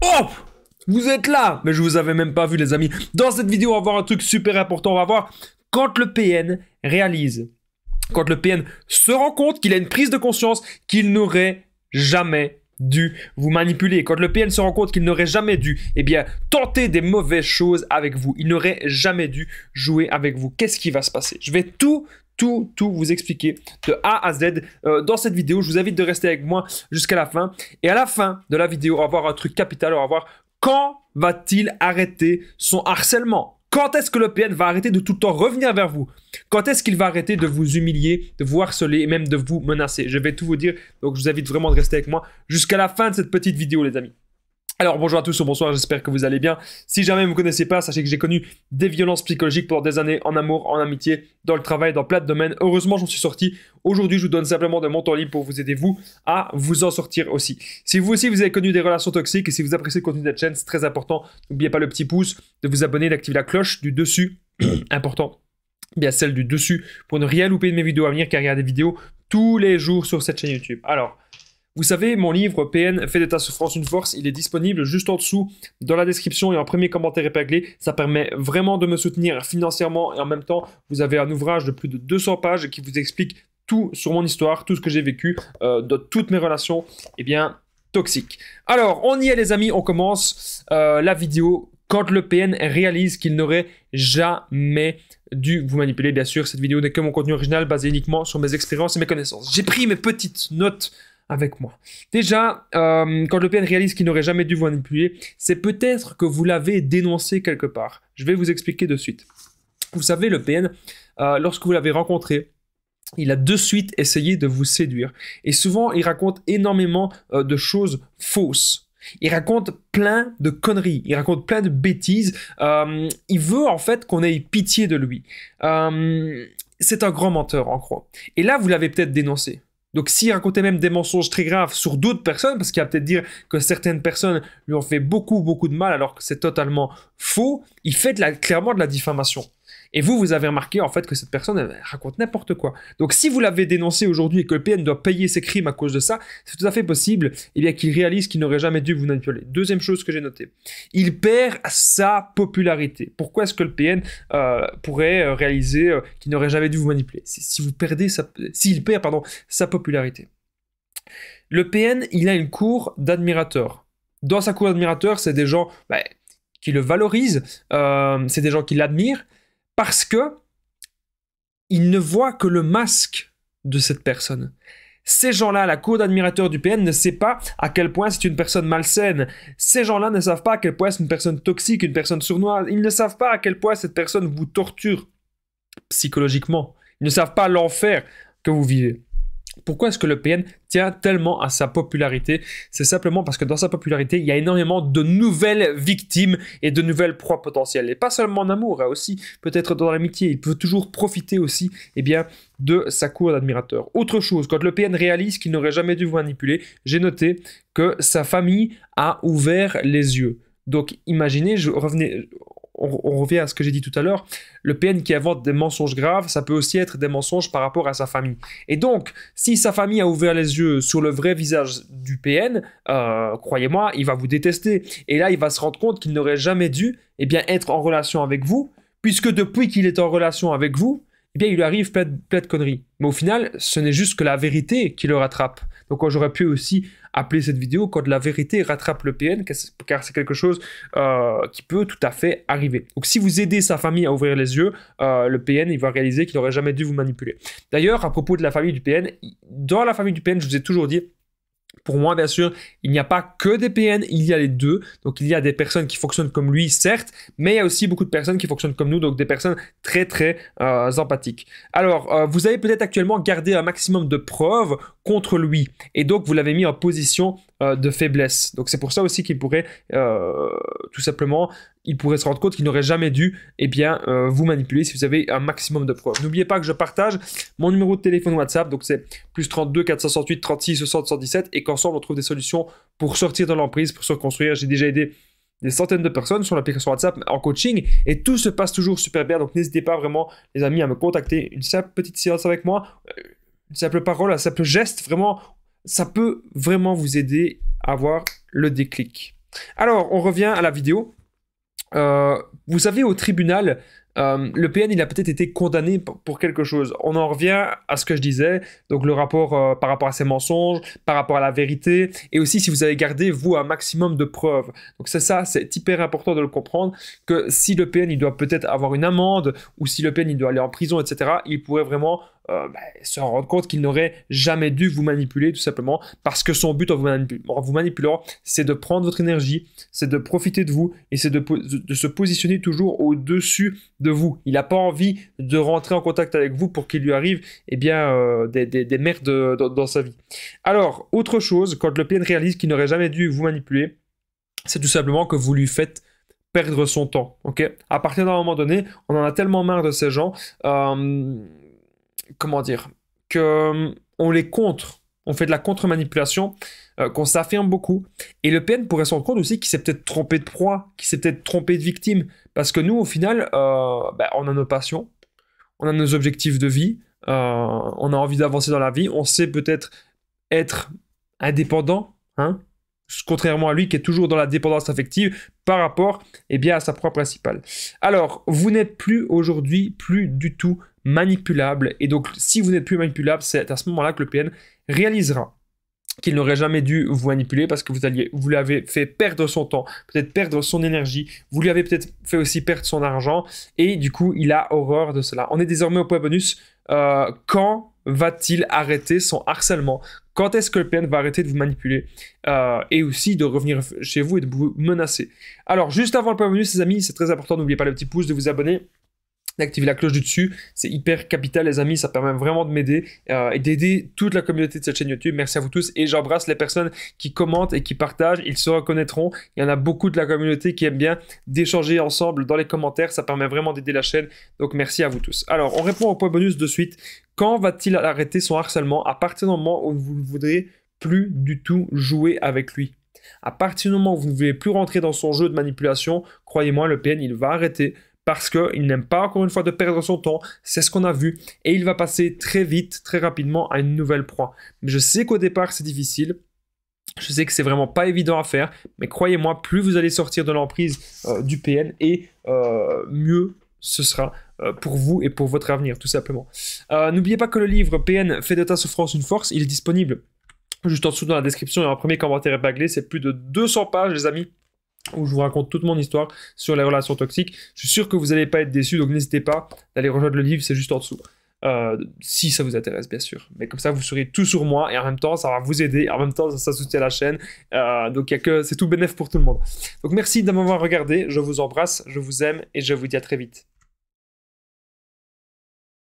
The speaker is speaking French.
Oh! Vous êtes là! Mais je vous avais même pas vu, les amis. Dans cette vidéo, on va voir un truc super important. On va voir quand le PN réalise, quand le PN se rend compte qu'il a une prise de conscience qu'il n'aurait jamais dû vous manipuler. Quand le PN se rend compte qu'il n'aurait jamais dû, eh bien, tenter des mauvaises choses avec vous. Il n'aurait jamais dû jouer avec vous. Qu'est-ce qui va se passer? Je vais tout vous expliquer de A à Z dans cette vidéo. Je vous invite de rester avec moi jusqu'à la fin. Et à la fin de la vidéo, on va voir un truc capital. On va voir quand va-t-il arrêter son harcèlement? Quand est-ce que le PN va arrêter de tout le temps revenir vers vous? Quand est-ce qu'il va arrêter de vous humilier, de vous harceler et même de vous menacer? Je vais tout vous dire, donc je vous invite vraiment de rester avec moi jusqu'à la fin de cette petite vidéo, les amis. Alors bonjour à tous ou bonsoir, j'espère que vous allez bien. Si jamais vous ne me connaissez pas, sachez que j'ai connu des violences psychologiques pendant des années en amour, en amitié, dans le travail, dans plein de domaines. Heureusement, j'en suis sorti. Aujourd'hui, je vous donne simplement de mon temps libre pour vous aider, vous, à vous en sortir aussi. Si vous aussi, vous avez connu des relations toxiques et si vous appréciez le contenu de cette chaîne, c'est très important. N'oubliez pas le petit pouce, de vous abonner, d'activer la cloche du dessus. Important. Bien celle du dessus pour ne rien louper de mes vidéos à venir car il y a des vidéos tous les jours sur cette chaîne YouTube. Alors, vous savez, mon livre PN fait de ta souffrance une force, il est disponible juste en dessous dans la description et en premier commentaire épinglé. Ça permet vraiment de me soutenir financièrement et en même temps, vous avez un ouvrage de plus de 200 pages qui vous explique tout sur mon histoire, tout ce que j'ai vécu, de toutes mes relations, toxiques. Alors, on y est les amis, on commence la vidéo quand le PN réalise qu'il n'aurait jamais dû vous manipuler. Bien sûr, cette vidéo n'est que mon contenu original basé uniquement sur mes expériences et mes connaissances. J'ai pris mes petites notes avec moi. Déjà, quand le PN réalise qu'il n'aurait jamais dû vous manipuler, c'est peut-être que vous l'avez dénoncé quelque part. Je vais vous expliquer de suite. Vous savez, le PN, lorsque vous l'avez rencontré, il a de suite essayé de vous séduire. Et souvent, il raconte énormément de choses fausses. Il raconte plein de conneries, il raconte plein de bêtises. Il veut en fait qu'on ait pitié de lui. C'est un grand menteur, en gros. Et là, vous l'avez peut-être dénoncé. Donc s'il racontait même des mensonges très graves sur d'autres personnes, parce qu'il va peut-être dire que certaines personnes lui ont fait beaucoup de mal alors que c'est totalement faux, il fait clairement de la diffamation. Et vous avez remarqué en fait que cette personne elle raconte n'importe quoi. Donc si vous l'avez dénoncé aujourd'hui et que le PN doit payer ses crimes à cause de ça, c'est tout à fait possible qu'il réalise qu'il n'aurait jamais dû vous manipuler. Deuxième chose que j'ai notée, il perd sa popularité. Pourquoi est-ce que le PN pourrait réaliser qu'il n'aurait jamais dû vous manipuler? S'il perd sa popularité. Le PN, il a une cour d'admirateurs. Dans sa cour d'admirateurs, c'est des gens qui le valorisent, c'est des gens qui l'admirent, parce que il ne voit que le masque de cette personne. Ces gens-là, la cour d'admirateurs du PN ne sait pas à quel point c'est une personne malsaine. Ces gens-là ne savent pas à quel point c'est une personne toxique, une personne sournoise. Ils ne savent pas à quel point cette personne vous torture psychologiquement. Ils ne savent pas l'enfer que vous vivez. Pourquoi est-ce que le PN tient tellement à sa popularité? C'est simplement parce que dans sa popularité, il y a énormément de nouvelles victimes et de nouvelles proies potentielles. Et pas seulement en amour, aussi peut-être dans l'amitié. Il peut toujours profiter aussi de sa cour d'admirateurs. Autre chose, quand le PN réalise qu'il n'aurait jamais dû vous manipuler, j'ai noté que sa famille a ouvert les yeux. Donc imaginez, on revient à ce que j'ai dit tout à l'heure, le PN qui invente des mensonges graves, ça peut aussi être des mensonges par rapport à sa famille. Et donc, si sa famille a ouvert les yeux sur le vrai visage du PN, croyez-moi, il va vous détester. Et là, il va se rendre compte qu'il n'aurait jamais dû être en relation avec vous, puisque depuis qu'il est en relation avec vous, il lui arrive plein de conneries. Mais au final, ce n'est juste que la vérité qui le rattrape. Donc j'aurais pu aussi appeler cette vidéo « Quand la vérité rattrape le PN », car c'est quelque chose qui peut tout à fait arriver. Donc si vous aidez sa famille à ouvrir les yeux, le PN il va réaliser qu'il n'aurait jamais dû vous manipuler. D'ailleurs, à propos de la famille du PN, dans la famille du PN, je vous ai toujours dit, pour moi, bien sûr, il n'y a pas que des PN, il y a les deux. Donc, il y a des personnes qui fonctionnent comme lui, certes, mais il y a aussi beaucoup de personnes qui fonctionnent comme nous, donc des personnes très empathiques. Alors, vous avez peut-être actuellement gardé un maximum de preuves contre lui, et donc vous l'avez mis en position de faiblesse. Donc, c'est pour ça aussi qu'il pourrait, tout simplement, il pourrait se rendre compte qu'il n'aurait jamais dû vous manipuler si vous avez un maximum de preuves. N'oubliez pas que je partage mon numéro de téléphone WhatsApp, donc c'est +32 468 36 60 117, et qu'ensemble on trouve des solutions pour sortir de l'emprise, pour se reconstruire. J'ai déjà aidé des centaines de personnes sur l'application WhatsApp en coaching et tout se passe toujours super bien. Donc n'hésitez pas vraiment, les amis, à me contacter. Une simple petite séance avec moi, une simple parole, un simple geste, vraiment, ça peut vraiment vous aider à avoir le déclic. Alors, on revient à la vidéo. Vous savez, au tribunal, le PN, il a peut-être été condamné pour quelque chose. On en revient à ce que je disais, donc le rapport par rapport à ses mensonges, par rapport à la vérité, et aussi si vous avez gardé, vous, un maximum de preuves. Donc c'est ça, c'est hyper important de le comprendre, que si le PN, il doit peut-être avoir une amende, ou si le PN, il doit aller en prison, etc., il pourrait vraiment se rendre compte qu'il n'aurait jamais dû vous manipuler, tout simplement, parce que son but en vous manipulant, c'est de prendre votre énergie, c'est de profiter de vous, et c'est de se positionner toujours au-dessus de vous. Il n'a pas envie de rentrer en contact avec vous pour qu'il lui arrive des merdes dans sa vie. Alors, autre chose, quand le PN réalise qu'il n'aurait jamais dû vous manipuler, c'est tout simplement que vous lui faites perdre son temps. Ok, à partir d'un moment donné, on en a tellement marre de ces gens. Comment dire, que on les contre, on fait de la contre-manipulation, qu'on s'affirme beaucoup. Et le PN pourrait se rendre compte aussi qu'il s'est peut-être trompé de proie, qu'il s'est peut-être trompé de victime. Parce que nous, au final, on a nos passions, on a nos objectifs de vie, on a envie d'avancer dans la vie, on sait peut-être être indépendant, hein, contrairement à lui qui est toujours dans la dépendance affective par rapport à sa proie principale. Alors, vous n'êtes plus aujourd'hui plus du tout manipulable, et donc si vous n'êtes plus manipulable, c'est à ce moment-là que le PN réalisera qu'il n'aurait jamais dû vous manipuler parce que vous lui avez fait perdre son temps, peut-être perdre son énergie, vous lui avez peut-être fait aussi perdre son argent, et du coup, il a horreur de cela. On est désormais au point bonus. Quand va-t-il arrêter son harcèlement? Quand est-ce que le PN va arrêter de vous manipuler et aussi de revenir chez vous et de vous menacer? Alors, juste avant le point bonus, les amis, c'est très important, n'oubliez pas le petit pouce, de vous abonner, d'activer la cloche du dessus, c'est hyper capital les amis, ça permet vraiment de m'aider et d'aider toute la communauté de cette chaîne YouTube. Merci à vous tous et j'embrasse les personnes qui commentent et qui partagent, ils se reconnaîtront. Il y en a beaucoup de la communauté qui aiment bien d'échanger ensemble dans les commentaires, ça permet vraiment d'aider la chaîne, donc merci à vous tous. Alors on répond au point bonus de suite. Quand va-t-il arrêter son harcèlement? À partir du moment où vous ne voudrez plus du tout jouer avec lui. À partir du moment où vous ne voulez plus rentrer dans son jeu de manipulation, croyez-moi, le PN il va arrêter. Parce qu'il n'aime pas, encore une fois, de perdre son temps. C'est ce qu'on a vu. Et il va passer très vite, très rapidement à une nouvelle proie. Mais je sais qu'au départ, c'est difficile. Je sais que c'est vraiment pas évident à faire. Mais croyez-moi, plus vous allez sortir de l'emprise du PN, et mieux ce sera pour vous et pour votre avenir, tout simplement. N'oubliez pas que le livre PN fait de ta souffrance une force. Il est disponible juste en dessous dans la description. Et un premier commentaire épinglé. C'est plus de 200 pages, les amis, où je vous raconte toute mon histoire sur les relations toxiques. Je suis sûr que vous n'allez pas être déçus, donc n'hésitez pas d'aller rejoindre le livre, c'est juste en dessous. Si ça vous intéresse, bien sûr. Mais comme ça, vous saurez tout sur moi, et en même temps, ça va vous aider, en même temps, ça soutient la chaîne. Donc c'est tout bénéf pour tout le monde. Donc merci de m'avoir regardé, je vous embrasse, je vous aime, et je vous dis à très vite.